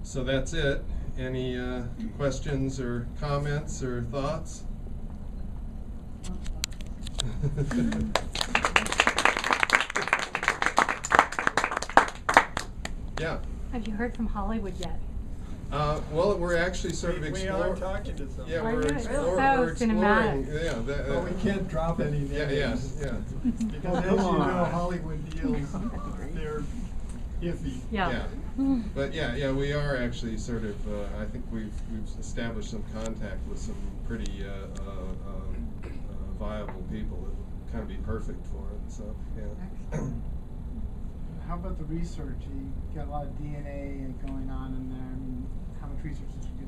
So that's it. Any questions or comments or thoughts? Yeah. Have you heard from Hollywood yet? Well, we're actually sort of exploring. We are talking to someone. Yeah, Are we're you? exploring. So We're exploring. cinematic. Yeah, But we can't drop any names. Yeah. Because as you know, Hollywood deals, they're iffy. Yeah. But yeah, we are actually sort of. I think we've established some contact with some pretty viable people that would kind of be perfect for it. So yeah. How about the research? You got a lot of DNA going on in there. I mean, how much research did you do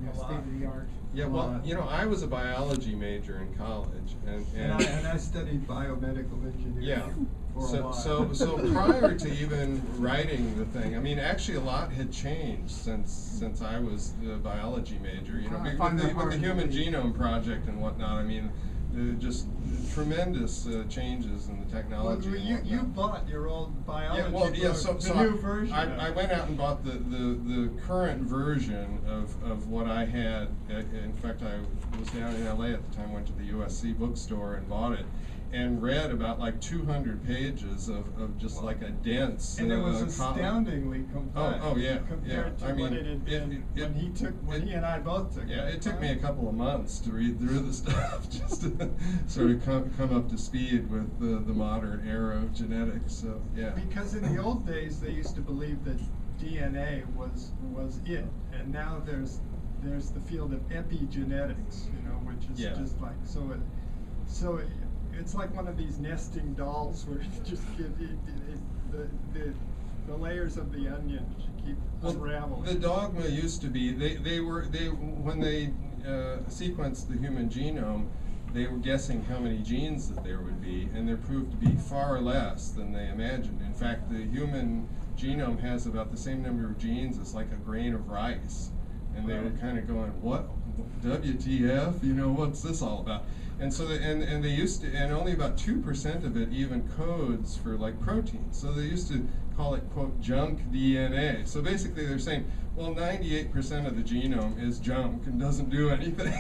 into state of the art? Yeah, well, I was a biology major in college, And I studied biomedical engineering. Yeah. For a while. So prior to even writing the thing, I mean, actually a lot had changed since I was the biology major. You know, with the Human Genome Project and whatnot. I mean, just tremendous changes in the technology. Well, you bought your old biology book, so the new version. I went out and bought the current version of what I had. In fact, I was down in LA at the time, went to the USC bookstore and bought it, and read about like 200 pages of just like a dense. And it was astoundingly complex. Oh yeah. Compared to what it had been when he and I both took it. Yeah, it took me a couple of months to read through the stuff just to sort of come up to speed with the modern era of genetics. So yeah. Because in the old days they used to believe that DNA was it, and now there's the field of epigenetics, which is just like so it's like one of these nesting dolls where you just get the layers of the onion keep unraveling. The dogma used to be when they sequenced the human genome, they were guessing how many genes that there would be, and there proved to be far less than they imagined. In fact, the human genome has about the same number of genes as like a grain of rice, and they were kind of going, "What? WTF? What's this all about?" And so and they used to, and only about 2% of it even codes for like proteins. So they used to call it, quote, junk DNA. So basically they're saying, well, 98% of the genome is junk and doesn't do anything,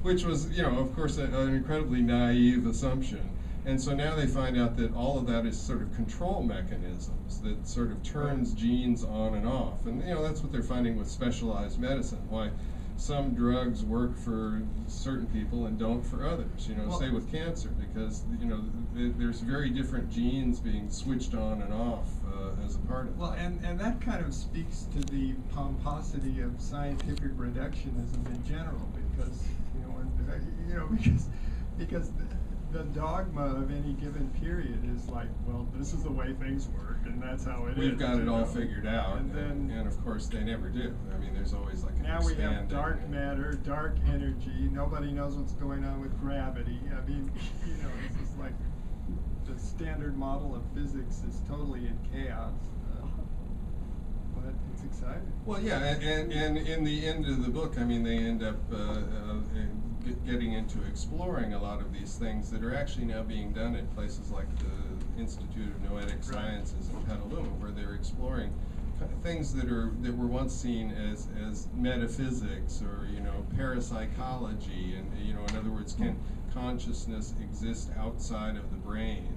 which was, of course, an incredibly naive assumption. And so now they find out that all of that is sort of control mechanisms that sort of turns genes on and off. And that's what they're finding with specialized medicine. Why some drugs work for certain people and don't for others, say with cancer, because there's very different genes being switched on and off as a part of it. Well, and that kind of speaks to the pomposity of scientific reductionism in general, because because the dogma of any given period is like, well, this is the way things work, and that's how it is. We've got it all figured out, and of course they never do. I mean, there's always like an now we have dark matter, dark energy. Nobody knows what's going on with gravity. I mean, it's just like the standard model of physics is totally in chaos. But it's exciting. Well, yeah, and in the end of the book, I mean, they end up getting into exploring a lot of these things that are actually now being done at places like the Institute of Noetic Sciences in Petaluma, where they're exploring things that were once seen as metaphysics or parapsychology, and in other words, can consciousness exist outside of the brain?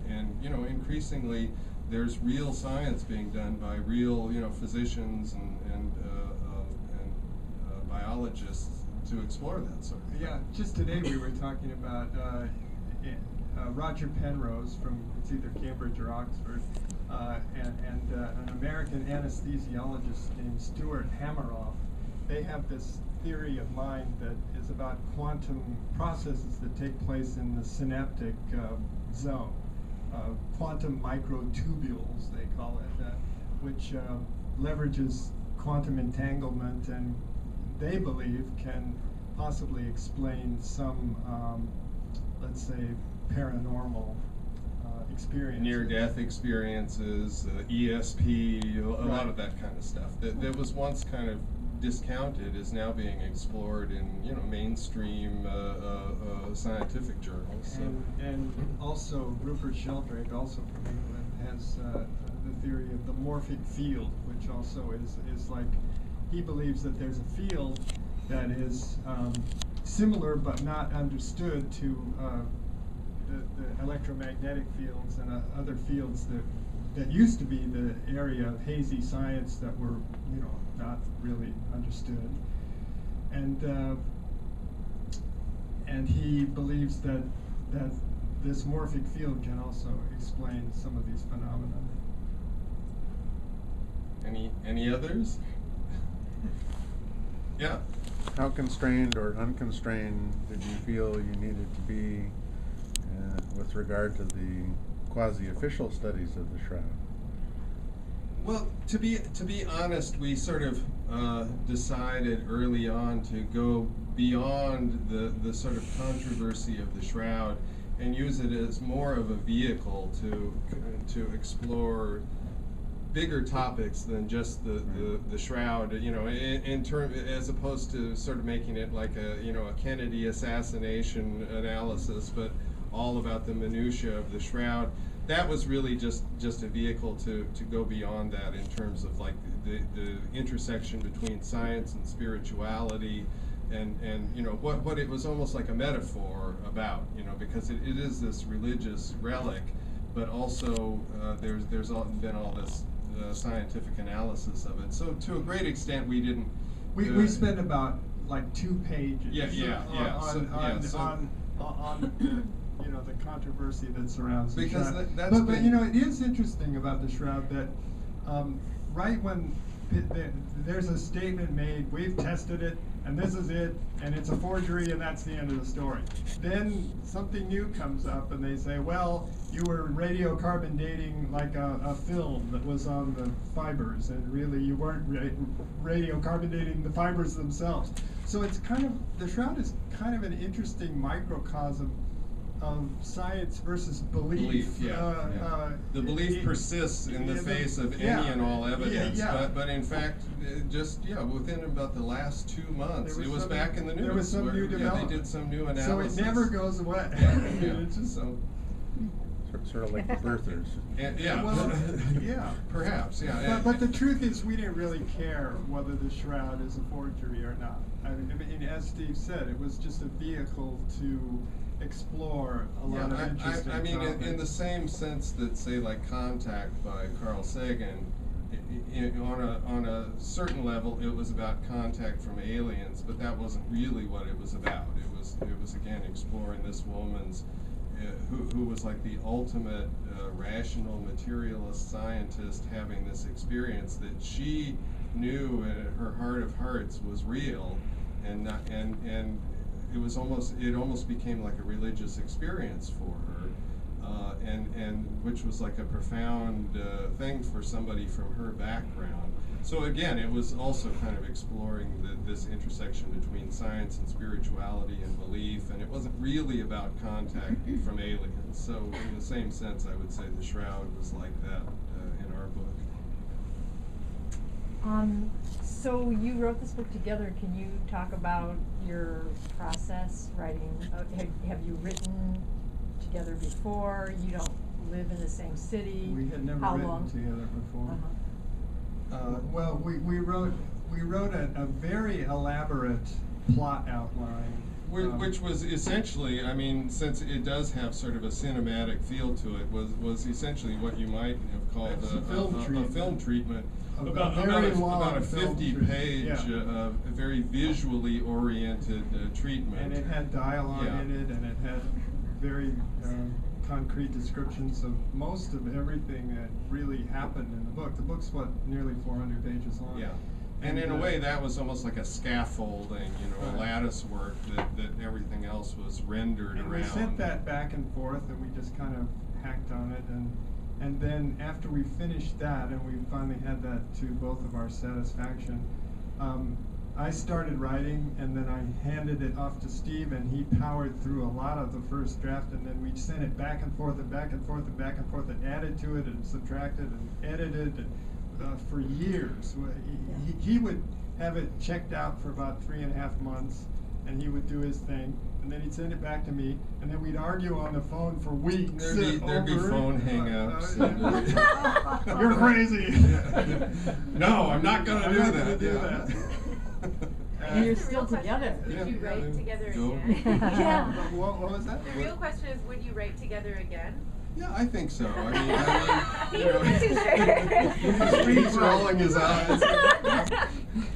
And increasingly there's real science being done by real physicians and biologists to explore that sort of thing. Yeah, just today we were talking about Roger Penrose from, it's either Cambridge or Oxford, and an American anesthesiologist named Stuart Hameroff. They have this theory of mind that is about quantum processes that take place in the synaptic zone. Quantum microtubules, they call it, which leverages quantum entanglement, and they believe can possibly explain some, let's say, paranormal experiences. Near-death experiences, ESP, a lot of that kind of stuff. That was once kind of discounted is now being explored in mainstream scientific journals. So. And also Rupert Sheldrake, also from England, has the theory of the morphic field, which also is like, he believes that there's a field that is similar but not understood to the electromagnetic fields and other fields that used to be the area of hazy science that were, not really understood. And he believes that this morphic field can also explain some of these phenomena. Any others? Yeah. How constrained or unconstrained did you feel you needed to be with regard to the quasi-official studies of the Shroud? Well, to be honest, we sort of decided early on to go beyond the sort of controversy of the Shroud and use it as more of a vehicle to explore bigger topics than just the Shroud, in term, as opposed to sort of making it like a Kennedy assassination analysis, but all about the minutiae of the Shroud. That was really just a vehicle to go beyond that in terms of like the intersection between science and spirituality, and what it was almost like a metaphor about, because it is this religious relic, but also there's been all this scientific analysis of it. So to a great extent, we didn't. We spent about like 2 pages. On the controversy that surrounds the because Shroud. that's but it is interesting about the Shroud that right when there's a statement made, we've tested it, and this is it, and it's a forgery, and that's the end of the story. Then something new comes up, and they say, well, you were radiocarbon dating like a film that was on the fibers, and really you weren't radiocarbon dating the fibers themselves. So it's the Shroud is kind of an interesting microcosm of science versus belief. The belief persists in the face of any and all evidence, but in fact, just within about the last 2 months, it was back in the news. There was some new development. They did some new analysis. So it never goes away. It's just so. Sort of like the birthers. Perhaps, But the truth is, we didn't really care whether the Shroud is a forgery or not. I mean, as Steve said, it was just a vehicle to explore a lot of interesting I mean, topics. in the same sense that, say, like Contact by Carl Sagan, on a certain level, it was about contact from aliens, but that wasn't really what it was about. It was again exploring this woman's, who was like the ultimate rational materialist scientist, having this experience that she knew in her heart of hearts was real, and it almost became like a religious experience for her, and which was like a profound thing for somebody from her background. So again, it was also kind of exploring this intersection between science and spirituality and belief, and it wasn't really about contact from aliens. So in the same sense, I would say the Shroud was like that in our book. So you wrote this book together. Can you talk about your process writing? Have you written together before? You don't live in the same city. We had never written together before. Well, we wrote a very elaborate plot outline. Which was essentially, I mean, since it does have sort of a cinematic feel to it, was essentially what you might have called a film treatment. About a 50-page, very visually oriented treatment. And it had dialogue in it, and it had very concrete descriptions of most of everything that really happened in the book. The book's, nearly 400 pages long. Yeah. And in a way, that was almost like a scaffolding, a lattice work that everything else was rendered around. We sent that back and forth, and we just kind of hacked on it, and then after we finished that, and we finally had that to both of our satisfaction, I started writing, and then I handed it off to Steve, and he powered through a lot of the first draft, and then we sent it back and forth and back and forth and back and forth, and added to it and subtracted and edited for years. He would have it checked out for about 3.5 months, and he would do his thing, and then he'd send it back to me, and then we'd argue on the phone for weeks. There'd be over phone it. hang-ups. You're crazy. No, I'm not gonna I'm do not that. gonna do yeah. that. And you're The still real question together. is, would you Yeah. write together Go. again? Yeah. What was that? The real question is, would you write together again? Yeah, I think so. I mean, He you know, wasn't too sure. he's rolling his eyes.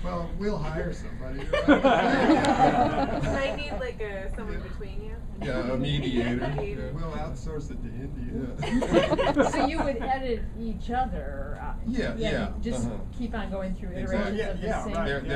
Well, we'll hire somebody. Might need like someone between you. Yeah, a mediator. Mediator. We'll outsource it to India. Yeah. So you would edit each other? Yeah, yeah, Just uh-huh. keep on going through Exactly. iterations of the Yeah, same. right.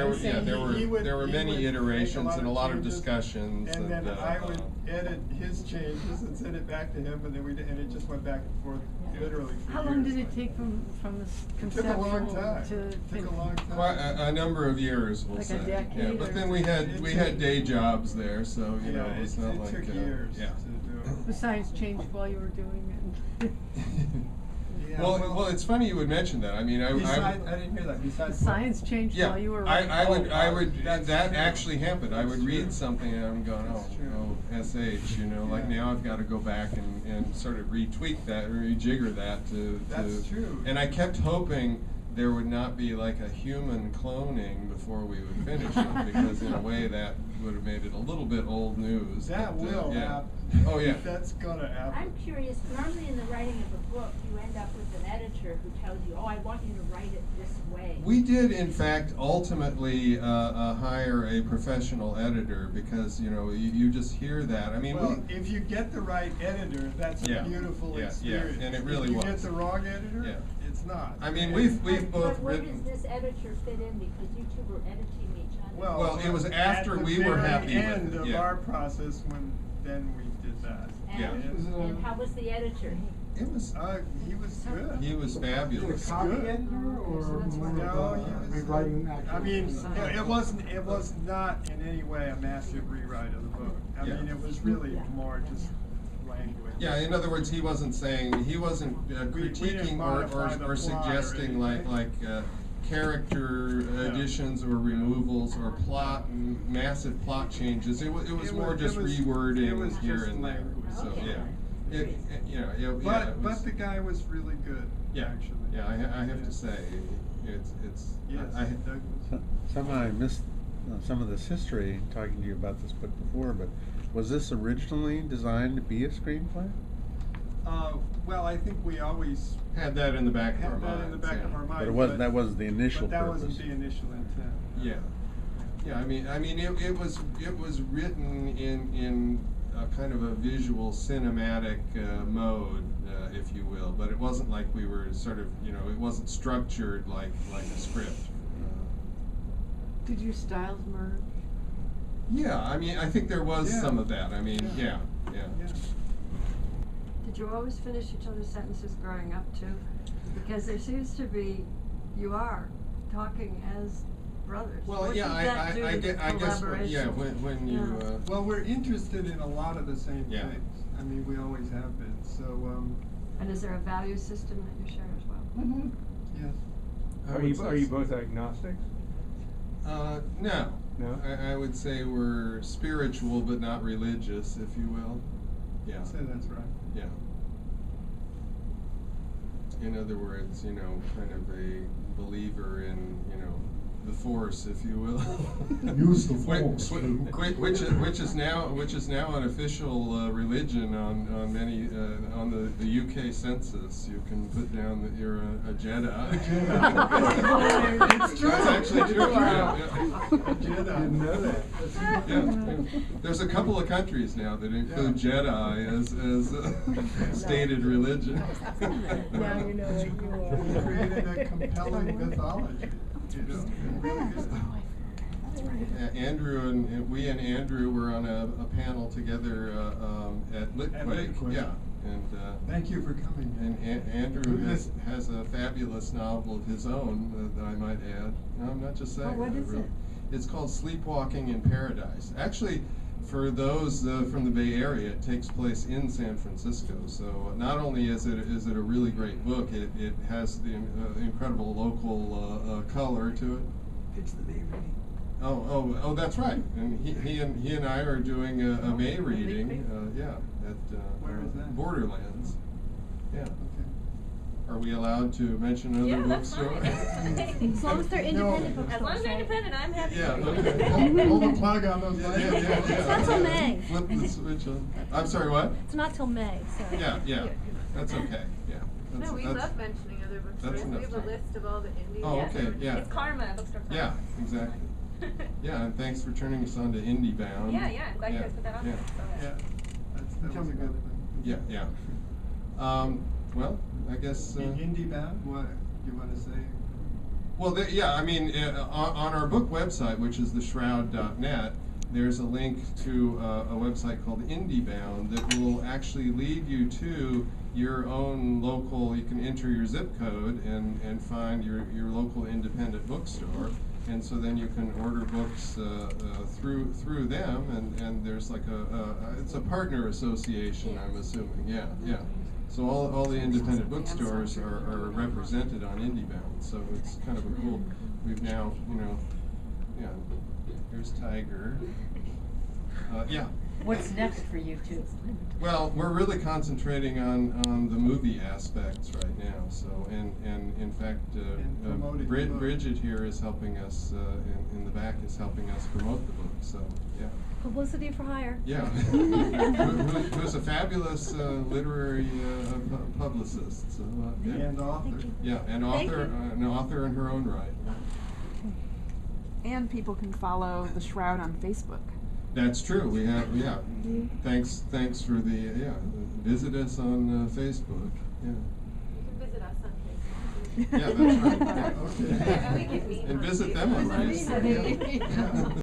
There were He would- there were he many would make iterations and a lot of changes, discussions. And then I would edit his changes and send it back to him, and then and it just went back and forth literally for How long years did it like take that. from this It took conceptual a long time. to Took a long time. Quite a number of years, we'll Like a say. decade Yeah, but or- then we had day jobs there, so you know Yeah, it's not it like took years yeah. to do it. the science changed while you were doing it? Yeah, well, it's funny you would mention that. I mean, I didn't hear that. The Besides science changed yeah, while you were I would that's that true. actually happened. I That's would true. read something and I'm going, That's true. SH, you know, like Yeah. now I've got to go back and sort of retweak that or rejigger that to That's true. And I kept hoping there would not be like a human cloning before we would finish it, because in a way that would have made it a little bit old news. That but, will yeah. happen. Oh yeah. That's gonna happen. I'm curious, normally in the writing of a book, you end up with an editor who tells you, oh, I want you to write it this way. We did, in fact, ultimately hire a professional editor because you just hear that. I mean, Well, if you get the right editor, that's a Yeah, beautiful yeah, yeah, experience. and it really If you was. get the wrong editor, Yeah. it's not. I mean, we've But both where written. does this editor fit in, because you two were editing each other? Well, it was after at the we were very happy with end it, of yeah. our process then we did that. Yeah. And how was the editor? It was. He was good. He was fabulous. Is it a copy Good. editor or more No, of he a was, rewriting actual? I mean, it was not in any way a massive rewrite of the book. I Yeah. mean, it was really more just language. Yeah, in other words, he wasn't We didn't critiquing modify the or plot or suggesting anything. character additions or removals or massive plot changes. It was more just rewording it was here just and there. language. So Okay. yeah, it But was, the guy was really good. yeah, actually. yeah. I have to say, it's Yes, I Douglas. Somehow I missed some of this history talking to you about this book before, but was this originally designed to be a screenplay? Well, I think we always had that in the back of our had minds. that in the back of yeah. our mind. But it wasn't, that wasn't the initial But that purpose. wasn't the initial intent. Yeah. Yeah, I mean, it was written in a kind of a visual cinematic mode, if you will, but it wasn't like we were sort of, it wasn't structured like a script. Did your styles merge? Yeah, I mean, I think there was Yeah. some of that. I mean, Yeah. yeah. Yeah. Did you always finish each other's sentences growing up too? Because there seems to be, you are talking as brothers. Well, What yeah, does that do to the I guess, collaboration? when you, Yeah. Well, we're interested in a lot of the same Yeah. things. I mean, we always have been. So, And is there a value system that you share as well? Mm-hmm. yes. I Are would you say both agnostics? No. No? I would say we're spiritual but not religious, if you will. Yeah. I'd say that's right. Yeah. In other words, kind of a believer in, the force, if you will. Use the Which is now an official religion on many on the UK census. You can put down that you're a Jedi. It's true. That's actually true. Yeah, Jedi. Didn't know that. yeah. There's a couple of countries now that include Jedi as stated religion. Now you know what you We are. created a compelling mythology. Really good. Andrew and Andrew were on a panel together at Litquake. Litquake. Yeah, and Thank you for coming. and Andrew has a fabulous novel of his own that I might add. No, I'm not just saying. Oh, what that, is really. it? It's called Sleepwalking in Paradise. Actually, for those from the Bay Area, it takes place in San Francisco. So not only is it a really great book, it has the incredible local color to it. It's the Bay Area. Oh, that's right. And he and I are doing a May reading, at Where is that? Borderlands. Yeah. Okay. Are we allowed to mention Yeah, another that's bookstore? fine. As long as they're independent No. As long as they're independent, I'm happy. Yeah, for you. okay. Pull the plug on those. Yeah, yeah. It's not till May. Flip the switch on. I'm sorry, what? It's not till May, so. Yeah, that's okay, yeah. No, we That's- love mentioning other bookstores. We enough have a time. list of all the indie. Oh, okay, yeah. It's Karma, bookstore Karma. Yeah, exactly. Yeah, and thanks for turning us on to Indie Bound. Yeah, I'm glad you guys put that on yeah. there. So, Yeah, that Tell was me a good about thing. Yeah. Well, I guess. Indie Bound, what, you wanna say? Well, I mean, on our book website, which is theshroud.net, there's a link to a website called IndieBound that will actually lead you to your own local. You can enter your zip code and find your local independent bookstore, and so then you can order books through them, and there's like it's a partner association, I'm assuming. Yeah. So all the independent bookstores are represented on IndieBound, so it's kind of a cool. We've now, here's Tiger. Yeah. What's next for you two? Well, we're really concentrating on the movie aspects right now. So, and in fact, And promoting the book. Bridget here is helping us in the back is helping us promote the book. So, yeah. Publicity for hire. Yeah. Who's a fabulous literary publicist. So, yeah. And author. Thank you. Yeah, and Thank author, you. an author in her own right. And people can follow the Shroud on Facebook. That's true. We have, Thanks for the visit us on Facebook. Yeah. you can visit us on Facebook. Yeah, that's right. Yeah, okay. Yeah, we can meet And on visit them on Facebook. Facebook. Yeah.